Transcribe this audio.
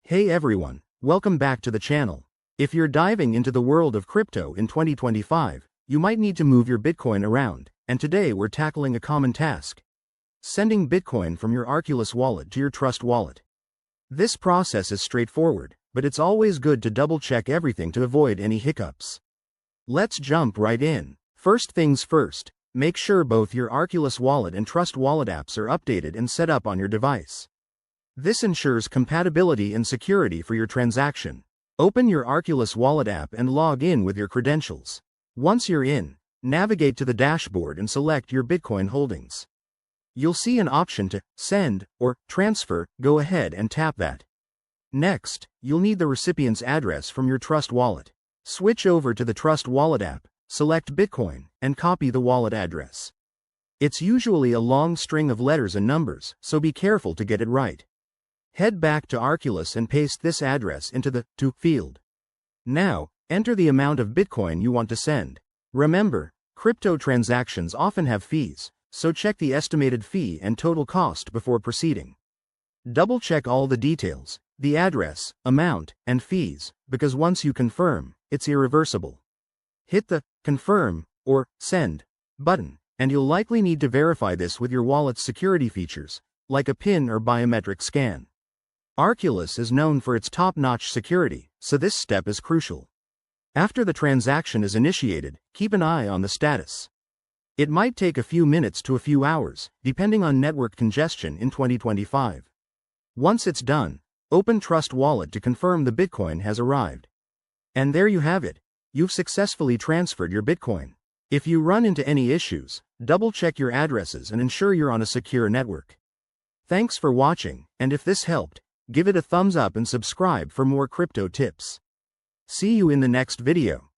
Hey everyone, welcome back to the channel. If you're diving into the world of crypto in 2025, you might need to move your Bitcoin around, and today we're tackling a common task: sending Bitcoin from your Arculus wallet to your Trust wallet. This process is straightforward, but it's always good to double-check everything to avoid any hiccups. Let's jump right in. First things first, make sure both your Arculus wallet and Trust wallet apps are updated and set up on your device. This ensures compatibility and security for your transaction. Open your Arculus wallet app and log in with your credentials. Once you're in, navigate to the dashboard and select your Bitcoin holdings. You'll see an option to send or transfer. Go ahead and tap that. Next, you'll need the recipient's address from your Trust wallet. Switch over to the Trust wallet app, select Bitcoin, and copy the wallet address. It's usually a long string of letters and numbers, so be careful to get it right. Head back to Arculus and paste this address into the To field. Now, enter the amount of Bitcoin you want to send. Remember, crypto transactions often have fees, so check the estimated fee and total cost before proceeding. Double-check all the details, the address, amount, and fees, because once you confirm, it's irreversible. Hit the Confirm or Send button, and you'll likely need to verify this with your wallet's security features, like a PIN or biometric scan. Arculus is known for its top-notch security, so this step is crucial. After the transaction is initiated, keep an eye on the status. It might take a few minutes to a few hours, depending on network congestion in 2025. Once it's done, open Trust Wallet to confirm the Bitcoin has arrived. And there you have it. You've successfully transferred your Bitcoin. If you run into any issues, double-check your addresses and ensure you're on a secure network. Thanks for watching, and if this helped, give it a thumbs up and subscribe for more crypto tips. See you in the next video.